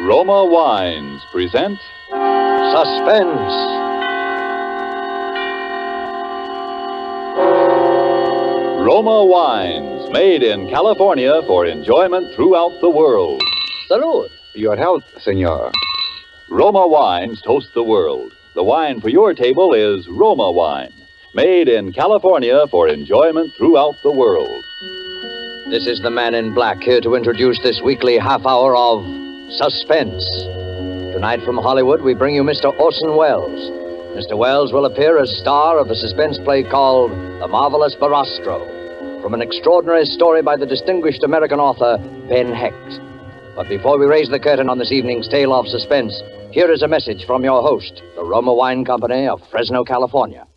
Roma Wines present Suspense. Roma Wines, made in California for enjoyment throughout the world. Salud. Your health, senor. Roma Wines toast the world. The wine for your table is Roma Wine, made in California for enjoyment throughout the world. This is the man in black here to introduce this weekly half hour of Suspense. Tonight from Hollywood, we bring you Mr. Orson Welles. Mr. Welles will appear as star of a suspense play called The Marvelous Barastro, from an extraordinary story by the distinguished American author, Ben Hecht. But before we raise the curtain on this evening's tale of suspense, here is a message from your host, the Roma Wine Company of Fresno, California.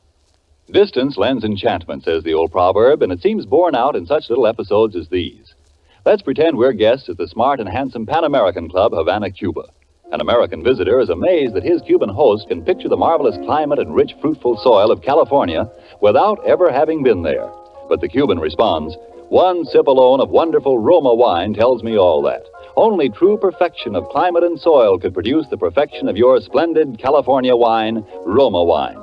Distance lends enchantment, says the old proverb, and it seems borne out in such little episodes as these. Let's pretend we're guests at the smart and handsome Pan-American Club, Havana, Cuba. An American visitor is amazed that his Cuban host can picture the marvelous climate and rich, fruitful soil of California without ever having been there. But the Cuban responds, "One sip alone of wonderful Roma wine tells me all that. Only true perfection of climate and soil could produce the perfection of your splendid California wine, Roma wine."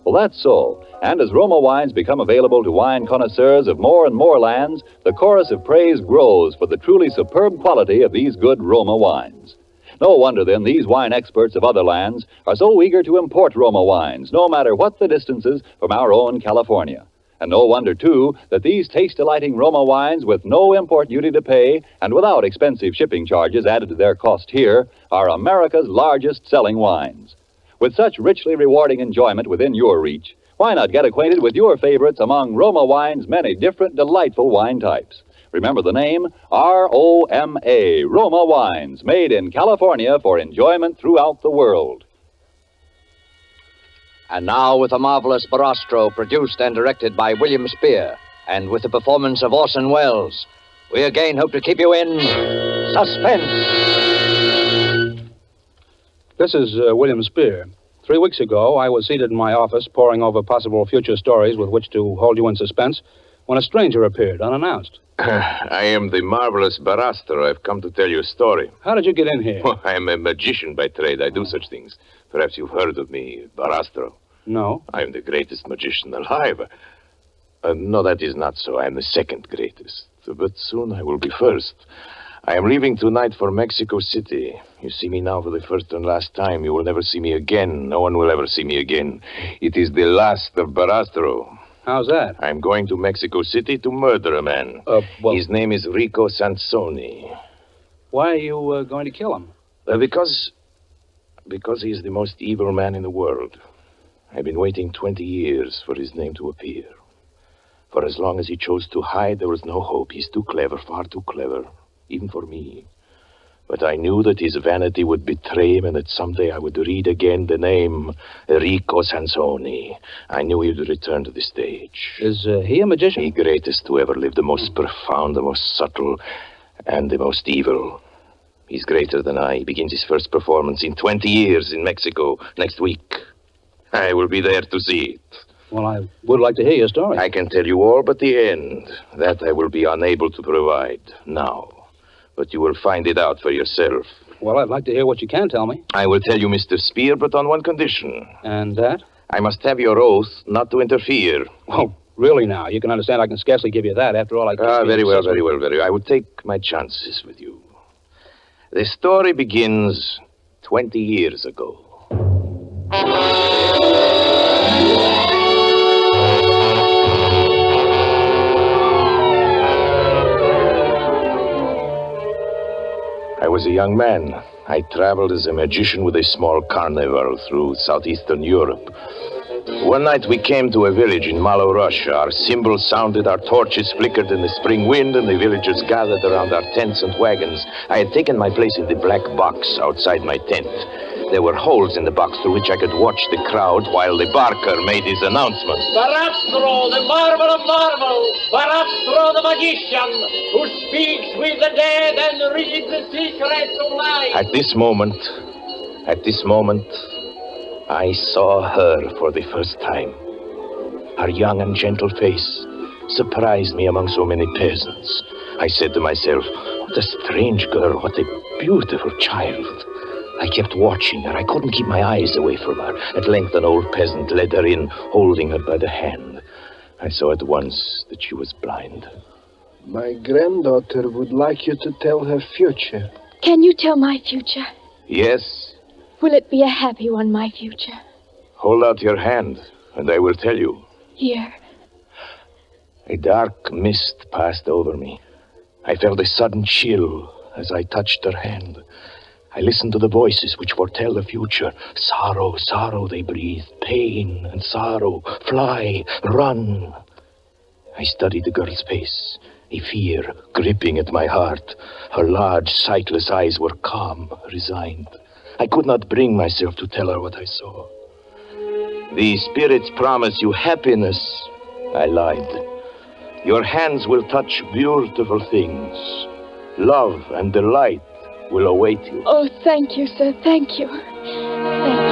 Well, that's so. And as Roma wines become available to wine connoisseurs of more and more lands, the chorus of praise grows for the truly superb quality of these good Roma wines. No wonder, then, these wine experts of other lands are so eager to import Roma wines, no matter what the distances from our own California. And no wonder, too, that these taste-delighting Roma wines, with no import duty to pay and without expensive shipping charges added to their cost here, are America's largest-selling wines. With such richly rewarding enjoyment within your reach, why not get acquainted with your favorites among Roma Wine's many different delightful wine types? Remember the name, R-O-M-A, Roma Wines, made in California for enjoyment throughout the world. And now with The Marvelous Barastro, produced and directed by William Spear, and with the performance of Orson Welles, we again hope to keep you in suspense. This is William Spear. 3 weeks ago, I was seated in my office poring over possible future stories with which to hold you in suspense when a stranger appeared, unannounced. I am the Marvelous Barastro. I've come to tell you a story. How did you get in here? I am a magician by trade. I do such things. Perhaps you've heard of me, Barastro. No. I am the greatest magician alive. No, that is not so. I am the second greatest. But soon I will be first. I am leaving tonight for Mexico City. You see me now for the first and last time. You will never see me again. No one will ever see me again. It is the last of Barastro. How's that? I'm going to Mexico City to murder a man. His name is Rico Sansoni. Why are you going to kill him? Because he is the most evil man in the world. I've been waiting 20 years for his name to appear. For as long as he chose to hide, there was no hope. He's too clever, far too clever, even for me. But I knew that his vanity would betray him and that someday I would read again the name Rico Sansoni. I knew he would return to the stage. Is he a magician? The greatest who ever lived, the most profound, the most subtle, and the most evil. He's greater than I. He begins his first performance in 20 years in Mexico next week. I will be there to see it. Well, I would like to hear your story. I can tell you all but the end. That I will be unable to provide now. But you will find it out for yourself. Well, I'd like to hear what you can tell me. I will tell you, Mr. Spear, but on one condition. And that? I must have your oath not to interfere. Oh, really now? You can understand I can scarcely give you that. After all, I can't... Very well. I will take my chances with you. The story begins 20 years ago. I was a young man. I traveled as a magician with a small carnival through southeastern Europe. One night we came to a village in Malo, Russia. Our cymbals sounded, our torches flickered in the spring wind, and the villagers gathered around our tents and wagons. I had taken my place in the black box outside my tent. There were holes in the box through which I could watch the crowd while the barker made his announcement. Barastro, the marvel of marvels. Barastro, the magician, who speaks with the dead and reads the secrets of life. At this moment, I saw her for the first time. Her young and gentle face surprised me among so many peasants. I said to myself, what a strange girl, what a beautiful child. I kept watching her. I couldn't keep my eyes away from her. At length, an old peasant led her in, holding her by the hand. I saw at once that she was blind. My granddaughter would like you to tell her future. Can you tell my future? Yes. Will it be a happy one, my future? Hold out your hand, and I will tell you. Here. A dark mist passed over me. I felt a sudden chill as I touched her hand. I listened to the voices which foretell the future. Sorrow, sorrow, they breathed. Pain and sorrow. Fly, run. I studied the girl's face, a fear gripping at my heart. Her large, sightless eyes were calm, resigned. I could not bring myself to tell her what I saw. The spirits promise you happiness. I lied. Your hands will touch beautiful things. Love and delight will await you. Oh, thank you, sir. Thank you. Thank you.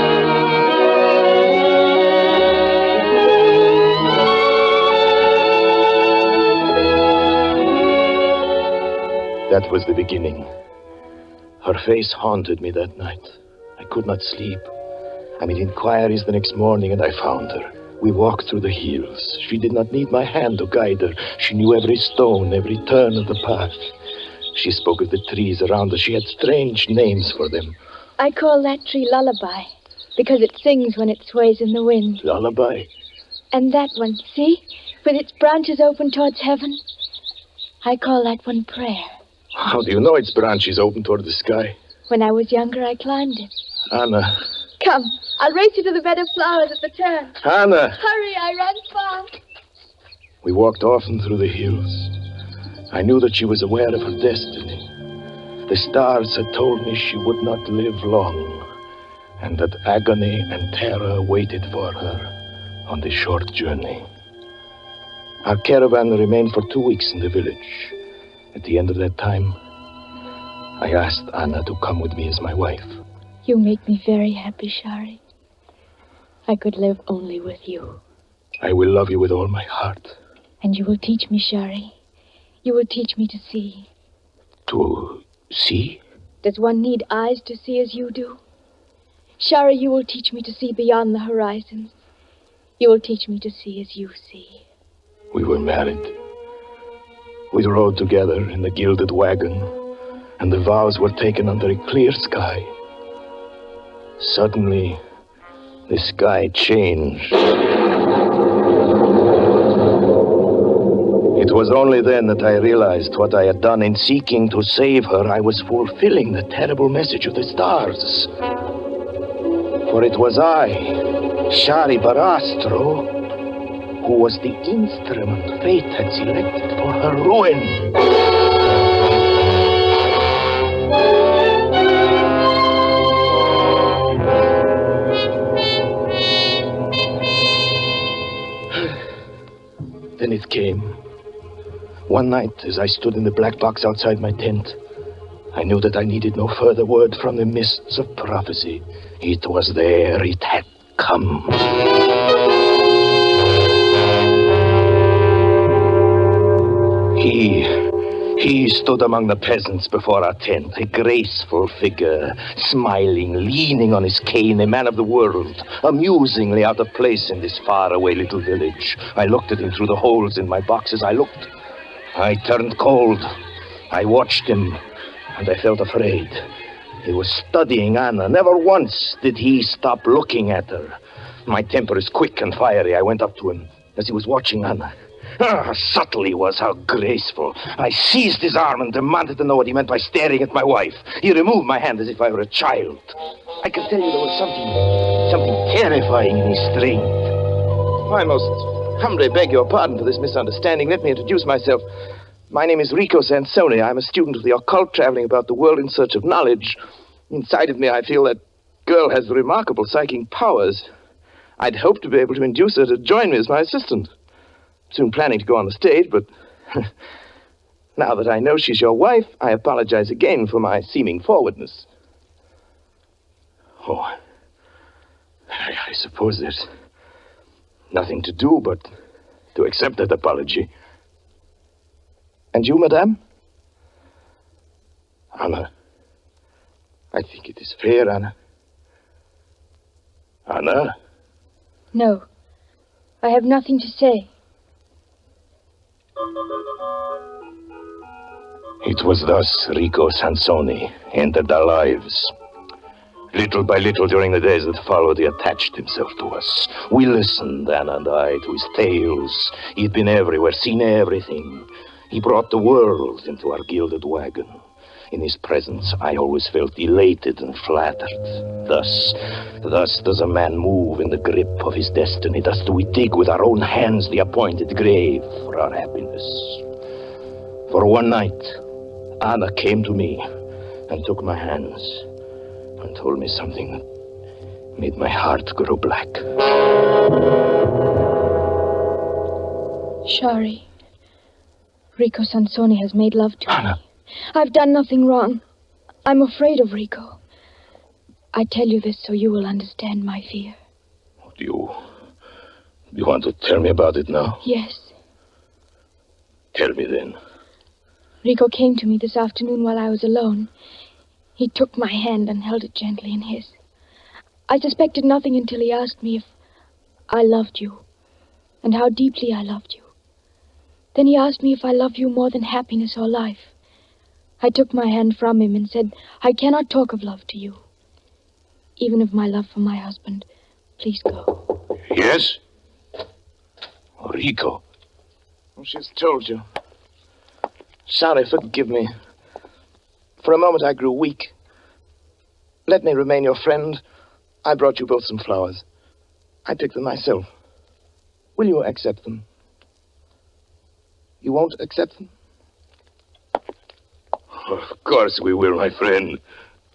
That was the beginning. Her face haunted me that night. I could not sleep. I made inquiries the next morning, and I found her. We walked through the hills. She did not need my hand to guide her. She knew every stone, every turn of the path. She spoke of the trees around us. She had strange names for them. I call that tree Lullaby, because it sings when it sways in the wind. Lullaby? And that one, see? With its branches open towards heaven. I call that one Prayer. How do you know its branches open toward the sky? When I was younger, I climbed it. Anna. Come, I'll race you to the bed of flowers at the turn. Anna! Hurry, I run fast. We walked often through the hills. I knew that she was aware of her destiny. The stars had told me she would not live long, and that agony and terror waited for her on the short journey. Our caravan remained for 2 weeks in the village. At the end of that time, I asked Anna to come with me as my wife. You make me very happy, Shari. I could live only with you. I will love you with all my heart. And you will teach me, Shari. You will teach me to see. To see? Does one need eyes to see as you do? Shari, you will teach me to see beyond the horizons. You will teach me to see as you see. We were married. We rode together in the gilded wagon, and the vows were taken under a clear sky. Suddenly, the sky changed. It was only then that I realized what I had done in seeking to save her. I was fulfilling the terrible message of the stars. For it was I, Shari Barastro, who was the instrument fate had selected for her ruin. Then it came. One night, as I stood in the black box outside my tent, I knew that I needed no further word from the mists of prophecy. It was there. It had come. He stood among the peasants before our tent, a graceful figure, smiling, leaning on his cane, a man of the world, amusingly out of place in this faraway little village. I looked at him through the holes in my boxes. I turned cold. I watched him, and I felt afraid. He was studying Anna. Never once did he stop looking at her. My temper is quick and fiery. I went up to him as he was watching Anna. How subtle he was, how graceful. I seized his arm and demanded to know what he meant by staring at my wife. He removed my hand as if I were a child. I can tell you there was something terrifying in his strength. I most humbly beg your pardon for this misunderstanding. Let me introduce myself. My name is Rico Sansoni. I'm a student of the occult, traveling about the world in search of knowledge. Inside of me, I feel that girl has remarkable psychic powers. I'd hoped to be able to induce her to join me as my assistant. Soon planning to go on the stage, but now that I know she's your wife, I apologize again for my seeming forwardness. Oh, I suppose there's nothing to do but to accept that apology. And you, madame? Anna, I think it is fair, Anna. Anna? No. I have nothing to say. It was thus Rico Sansoni entered our lives. Little by little during the days that followed, he attached himself to us. We listened, Anna and I, to his tales. He'd been everywhere, seen everything. He brought the world into our gilded wagon. In his presence, I always felt elated and flattered. Thus does a man move in the grip of his destiny. Thus do we dig with our own hands the appointed grave for our happiness. For one night, Anna came to me and took my hands and told me something that made my heart grow black. Shari, Rico Sansoni has made love to Anna. me. I've done nothing wrong. I'm afraid of Rico. I tell you this so you will understand my fear. Do you want to tell me about it now? Yes. Tell me then. Rico came to me this afternoon while I was alone. He took my hand and held it gently in his. I suspected nothing until he asked me if I loved you and how deeply I loved you. Then he asked me if I love you more than happiness or life. I took my hand from him and said, I cannot talk of love to you. Even if my love for my husband, please go. Yes? Oh, Rico. She's told you. Sorry, forgive me. For a moment I grew weak. Let me remain your friend. I brought you both some flowers. I picked them myself. Will you accept them? You won't accept them? Of course we will, my friend.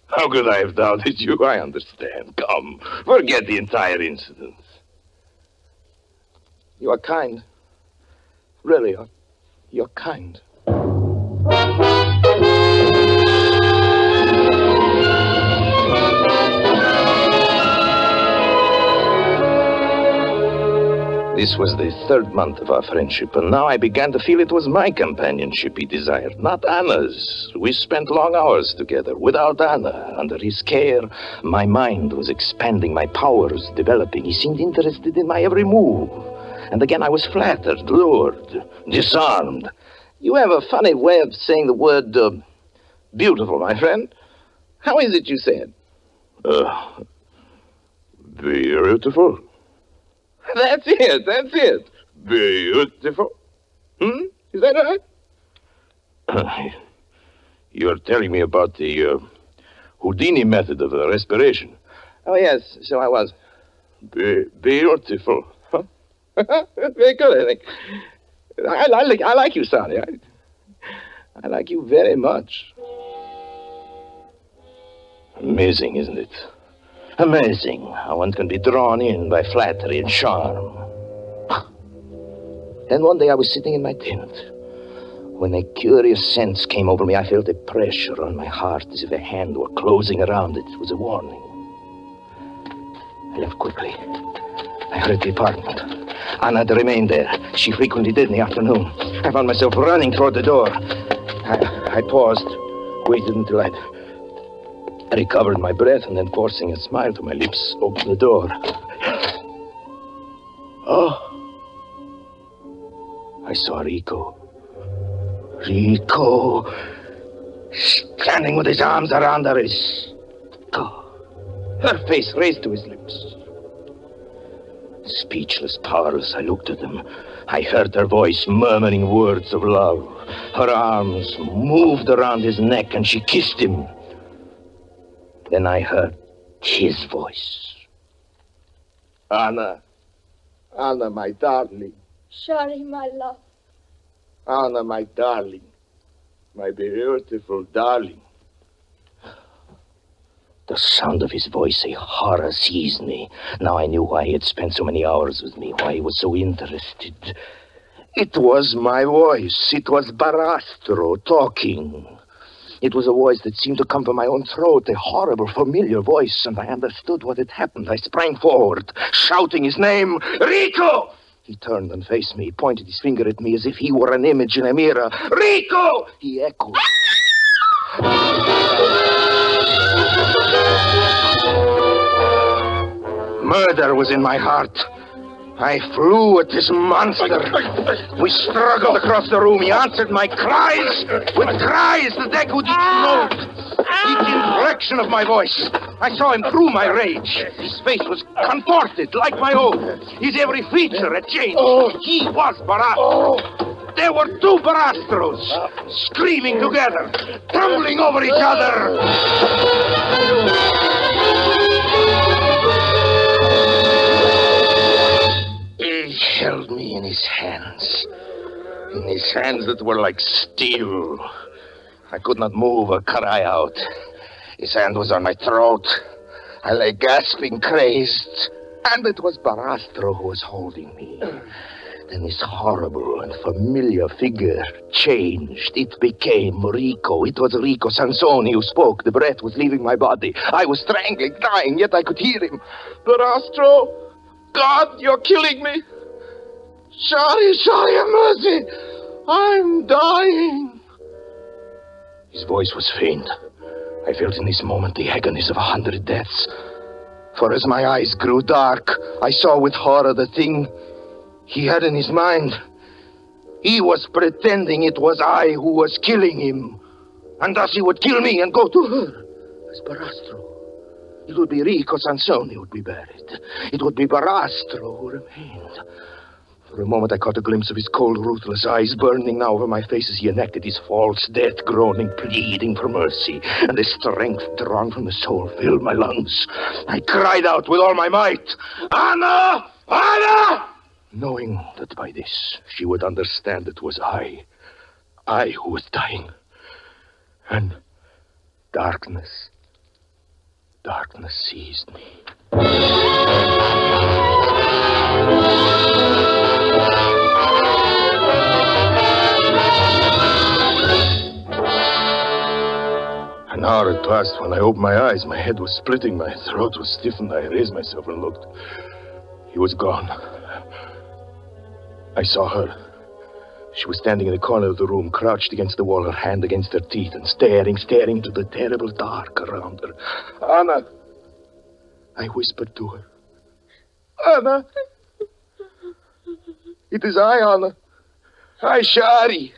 How could I have doubted you? I understand. Come, forget the entire incident. You are kind. Really, you're kind. This was the third month of our friendship, and now I began to feel it was my companionship he desired, not Anna's. We spent long hours together. Without Anna, under his care, my mind was expanding, my powers developing. He seemed interested in my every move. And again I was flattered, lured, disarmed. You have a funny way of saying the word, beautiful, my friend. How is it you say it? Beautiful. That's it. Beautiful. Is that right? You're telling me about the Houdini method of respiration. Oh, yes, so I was. Beautiful. Huh? Very good, I think. I like you, Sonny. I like you very much. Amazing, isn't it? Amazing how one can be drawn in by flattery and charm. Then one day I was sitting in my tent. When a curious sense came over me, I felt a pressure on my heart as if a hand were closing around it. It was a warning. I left quickly. I hurried to the apartment. Anna had remained there. She frequently did in the afternoon. I found myself running toward the door. I paused, waited until I'd recovered my breath, and then forcing a smile to my lips, opened the door. Oh! I saw Rico. Rico! Standing with his arms around her, her face raised to his lips. Speechless, powerless, I looked at him. I heard her voice murmuring words of love. Her arms moved around his neck, and she kissed him. Then I heard his voice. Anna, my darling. Shari, my love. Anna, my darling. My beautiful darling. The sound of his voice, a horror seized me. Now I knew why he had spent so many hours with me, why he was so interested. It was my voice. It was Barastro talking. It was a voice that seemed to come from my own throat, a horrible, familiar voice, and I understood what had happened. I sprang forward, shouting his name, Rico! He turned and faced me, pointed his finger at me as if he were an image in a mirror. Rico! He echoed. Murder was in my heart. I flew at this monster. We struggled across the room. He answered my cries with cries that echoed each note, each inflection of my voice. I saw him through my rage. His face was contorted like my own. His every feature had changed. He was Barastro. There were two Barastros, screaming together, tumbling over each other. He held me in his hands that were like steel. I could not move or cry out. His hand was on my throat. I lay gasping, crazed. And it was Barastro who was holding me. Then this horrible and familiar figure changed. It became Rico. It was Rico Sansoni who spoke. The breath was leaving my body. I was strangling, dying, yet I could hear him. Barastro, God, you're killing me. Sorry, have mercy. I'm dying. His voice was faint. I felt in this moment the agonies of 100 deaths. For as my eyes grew dark, I saw with horror the thing he had in his mind. He was pretending it was I who was killing him. And thus he would kill me and go to her as Barastro. It would be Rico Sansoni who would be buried. It would be Barastro who remained. For a moment I caught a glimpse of his cold, ruthless eyes burning now over my face as he enacted his false death, groaning, pleading for mercy. And the strength drawn from the soul filled my lungs. I cried out with all my might, Anna! Anna! Knowing that by this she would understand it was I who was dying. And darkness seized me. An hour had passed when I opened my eyes. My head was splitting, my throat was stiffened. I raised myself and looked. He was gone. I saw her. She was standing in the corner of the room, crouched against the wall, her hand against her teeth, and staring into the terrible dark around her. Anna! I whispered to her. Anna! It is I, Anna. I, Shari.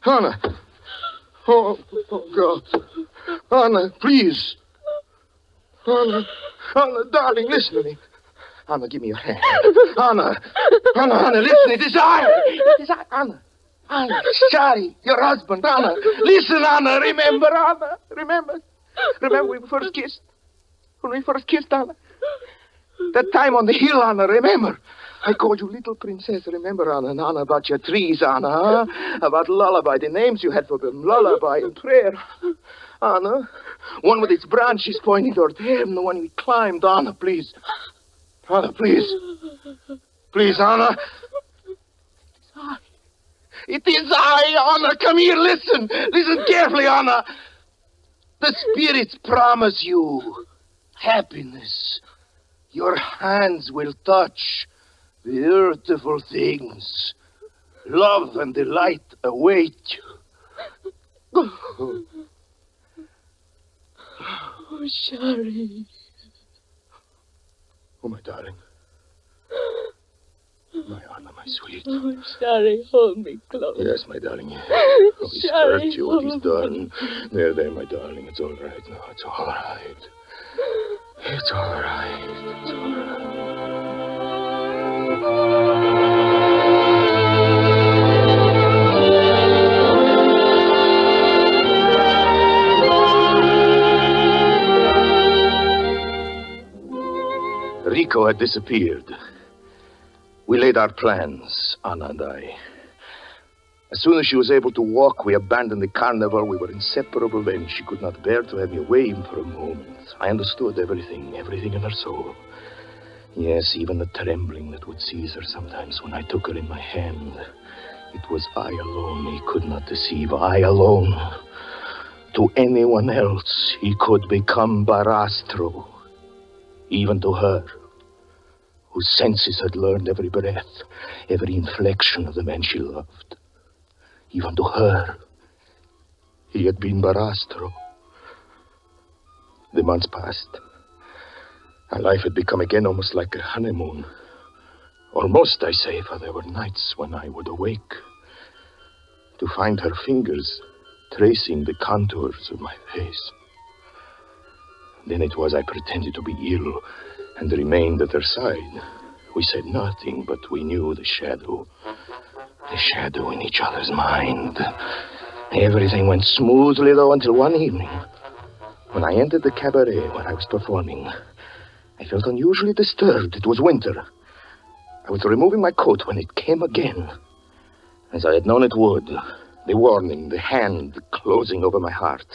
Anna! Oh, God. Anna, please. Anna, darling, listen to me. Anna, give me your hand. Anna, listen, it is I. It is I, Anna. Anna, Shari, your husband, Anna. Listen, Anna, remember, Anna. Remember when we first kissed? When we first kissed, Anna? That time on the hill, Anna, remember? I called you little princess, remember, Anna? And Anna, about your trees, Anna, huh? About lullaby, the names you had for them, lullaby and prayer. Anna, one with its branches pointing toward heaven, the one we climbed. Anna, please. Anna, please. Please, Anna. It is I, Anna. Come here, listen. Listen carefully, Anna. The spirits promise you happiness. Your hands will touch beautiful things. Love and delight await you. Oh, Shari. Oh, my darling. My Anna, my sweet. Oh, Shari, hold me close. Yes, my darling. Oh, he's Shari, hurt you, what he's done. There, my darling. It's all right now. It's all right. It's all right. It's all right. Rico had disappeared. We laid our plans, Anna and I. As soon as she was able to walk, we abandoned the carnival. We were inseparable then. She could not bear to have me away even for a moment. I understood everything in her soul. Yes, even the trembling that would seize her sometimes when I took her in my hand. It was I alone he could not deceive, I alone. To anyone else, he could become Barastro. Even to her, whose senses had learned every breath, every inflection of the man she loved. Even to her, he had been Barastro. The months passed. Our life had become again almost like a honeymoon. Almost, I say, for there were nights when I would awake to find her fingers tracing the contours of my face. Then it was I pretended to be ill and remained at her side. We said nothing, but we knew the shadow in each other's mind. Everything went smoothly, though, until one evening, when I entered the cabaret where I was performing. I felt unusually disturbed. It was winter. I was removing my coat when it came again, as I had known it would. The warning, the hand closing over my heart.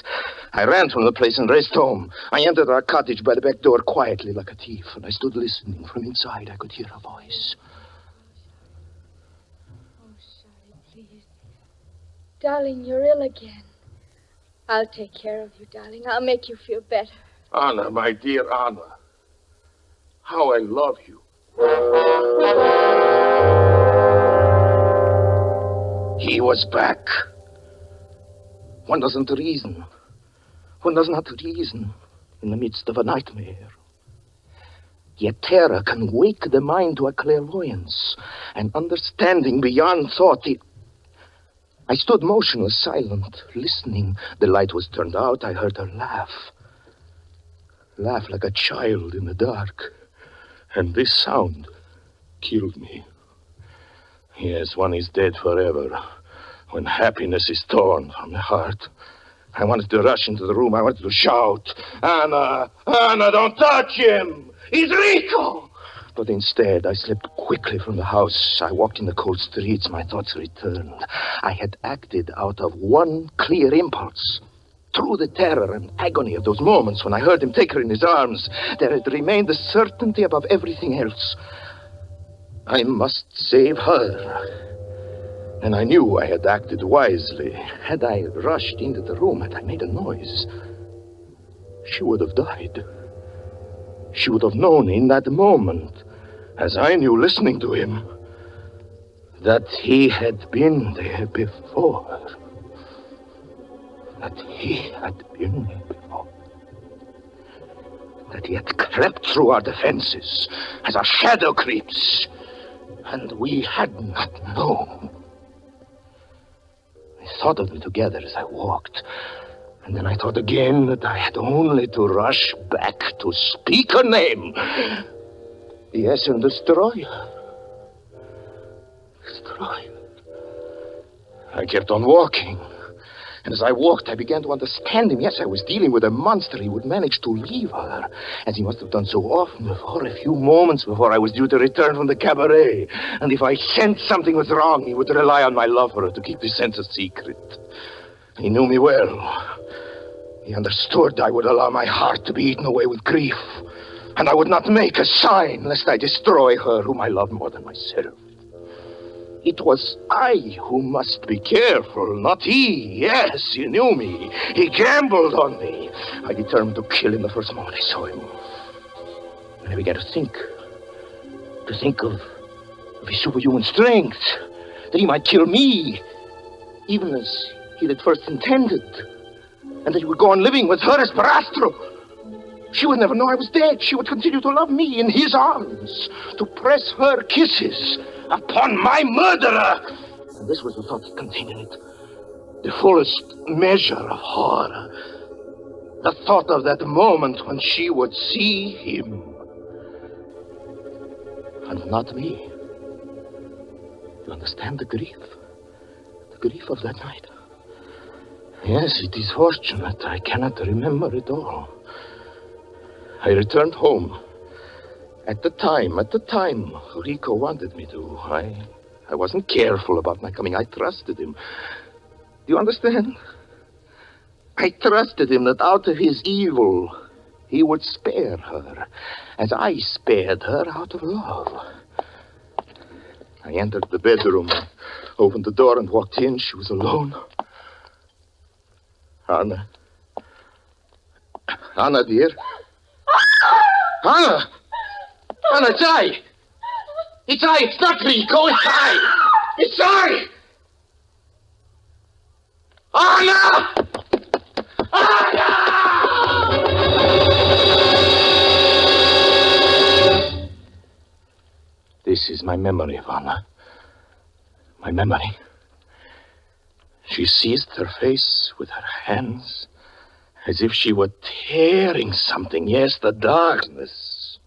I ran from the place and raced home. I entered our cottage by the back door quietly like a thief, and I stood listening. From inside, I could hear a voice. Oh, Charlie, please. Darling, you're ill again. I'll take care of you, darling. I'll make you feel better. Anna, my dear Anna. How I love you. He was back. One doesn't reason. One does not reason in the midst of a nightmare. Yet terror can wake the mind to a clairvoyance, an understanding beyond thought. I stood motionless, silent, listening. The light was turned out. I heard her laugh. Laugh like a child in the dark. And this sound killed me. Yes, one is dead forever when happiness is torn from the heart. I wanted to rush into the room. I wanted to shout, Anna, Anna, don't touch him. He's Rico. But instead, I slipped quickly from the house. I walked in the cold streets. My thoughts returned. I had acted out of one clear impulse. Through the terror and agony of those moments when I heard him take her in his arms, there had remained the certainty above everything else. I must save her. And I knew I had acted wisely. Had I rushed into the room, had I made a noise, she would have died. She would have known in that moment, as I knew listening to him, that he had been there before. That he had been there before. That he had crept through our defenses as our shadow creeps, and we had not known. I thought of them together as I walked, and then I thought again that I had only to rush back to speak her name. Yes, and destroy her. Destroy her. I kept on walking. And as I walked, I began to understand him. Yes, I was dealing with a monster. He would manage to leave her, as he must have done so often before, a few moments before I was due to return from the cabaret. And if I sensed something was wrong, he would rely on my love for her to keep the sense a secret. He knew me well. He understood I would allow my heart to be eaten away with grief, and I would not make a sign lest I destroy her whom I loved more than myself. It was I who must be careful, not he. Yes, he knew me. He gambled on me. I determined to kill him the first moment I saw him. And I began to think of his superhuman strength, that he might kill me, even as he had first intended, and that he would go on living with her as Barastro. She would never know I was dead. She would continue to love me in his arms, to press her kisses upon my murderer. And this was the thought that continued it. The fullest measure of horror. The thought of that moment when she would see him. And not me. You understand the grief? The grief of that night. Yes, it is fortunate I cannot remember it all. I returned home. At the time, Rico wanted me to. I wasn't careful about my coming. I trusted him. Do you understand? I trusted him that out of his evil, he would spare her, as I spared her out of love. I entered the bedroom, opened the door and walked in. She was alone. Anna. Anna, dear. Anna! Anna, it's I! It's I! It's not Rico! It's I! It's I! Anna! Anna! This is my memory, Vanna. My memory. She seized her face with her hands as if she were tearing something. Yes, the darkness.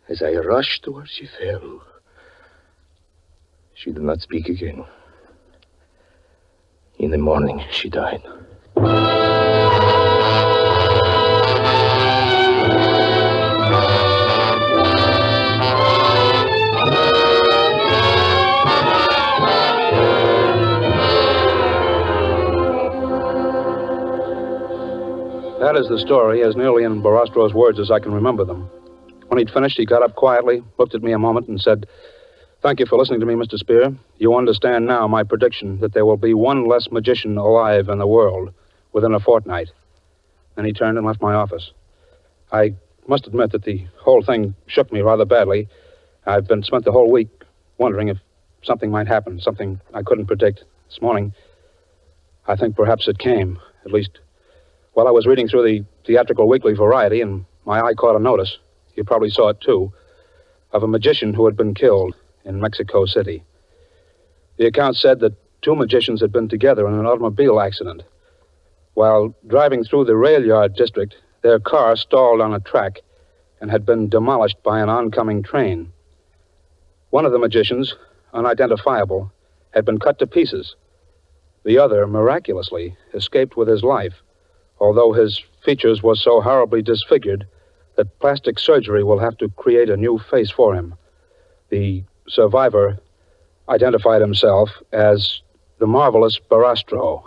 As I rushed to her, she fell. She did not speak again. In the morning, she died. That is the story, as nearly in Barastro's words as I can remember them. When he'd finished, he got up quietly, looked at me a moment, and said, "Thank you for listening to me, Mr. Spear. You understand now my prediction that there will be one less magician alive in the world within a fortnight." Then he turned and left my office. I must admit that the whole thing shook me rather badly. I've spent the whole week wondering if something might happen, something I couldn't predict. This morning, I think perhaps it came, at least while I was reading through the theatrical weekly Variety, and my eye caught a notice, you probably saw it too, of a magician who had been killed in Mexico City. The account said that 2 magicians had been together in an automobile accident. While driving through the rail yard district, their car stalled on a track and had been demolished by an oncoming train. One of the magicians, unidentifiable, had been cut to pieces. The other, miraculously, escaped with his life, although his features were so horribly disfigured that plastic surgery will have to create a new face for him. The survivor identified himself as the Marvelous Barastro.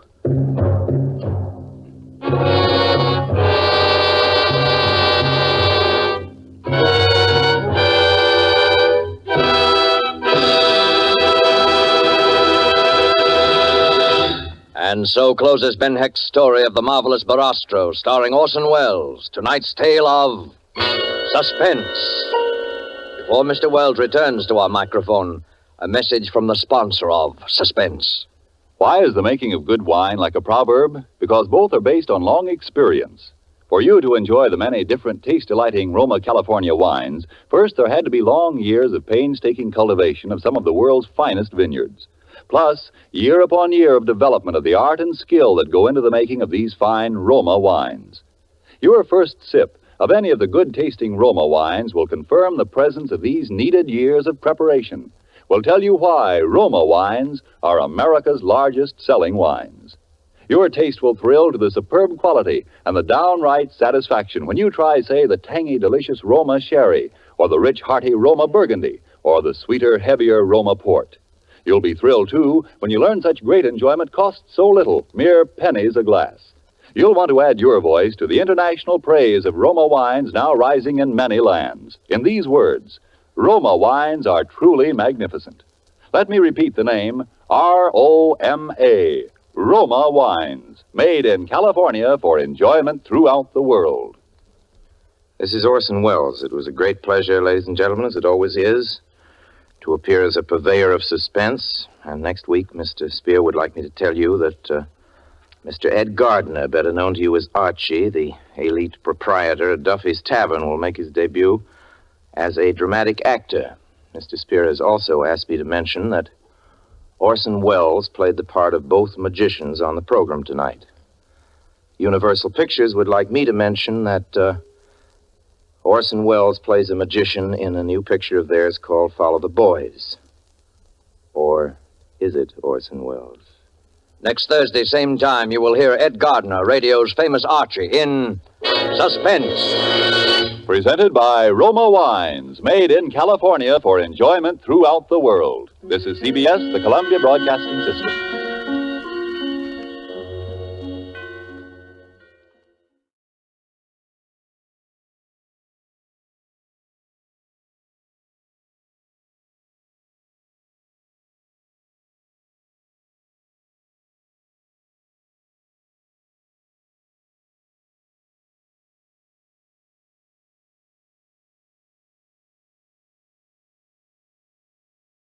And so closes Ben Hecht's story of the Marvelous Barastro, starring Orson Welles. Tonight's tale of Suspense. Before Mr. Welles returns to our microphone, a message from the sponsor of Suspense. Why is the making of good wine like a proverb? Because both are based on long experience. For you to enjoy the many different taste-delighting Roma California wines, first there had to be long years of painstaking cultivation of some of the world's finest vineyards. Plus, year upon year of development of the art and skill that go into the making of these fine Roma wines. Your first sip of any of the good-tasting Roma wines will confirm the presence of these needed years of preparation. Will tell you why Roma wines are America's largest-selling wines. Your taste will thrill to the superb quality and the downright satisfaction when you try, say, the tangy, delicious Roma Sherry, or the rich, hearty Roma Burgundy, or the sweeter, heavier Roma Port. You'll be thrilled, too, when you learn such great enjoyment costs so little, mere pennies a glass. You'll want to add your voice to the international praise of Roma wines now rising in many lands. In these words, Roma wines are truly magnificent. Let me repeat the name, R-O-M-A, Roma wines, made in California for enjoyment throughout the world. This is Orson Welles. It was a great pleasure, ladies and gentlemen, as it always is, to appear as a purveyor of suspense. And next week, Mr. Spear would like me to tell you that Mr. Ed Gardner, better known to you as Archie, the elite proprietor at Duffy's Tavern, will make his debut as a dramatic actor. Mr. Spear has also asked me to mention that Orson Welles played the part of both magicians on the program tonight. Universal Pictures would like me to mention that Orson Welles plays a magician in a new picture of theirs called Follow the Boys. Or is it Orson Welles? Next Thursday, same time, you will hear Ed Gardner, radio's famous Archie, in Suspense. Presented by Roma Wines, made in California for enjoyment throughout the world. This is CBS, the Columbia Broadcasting System.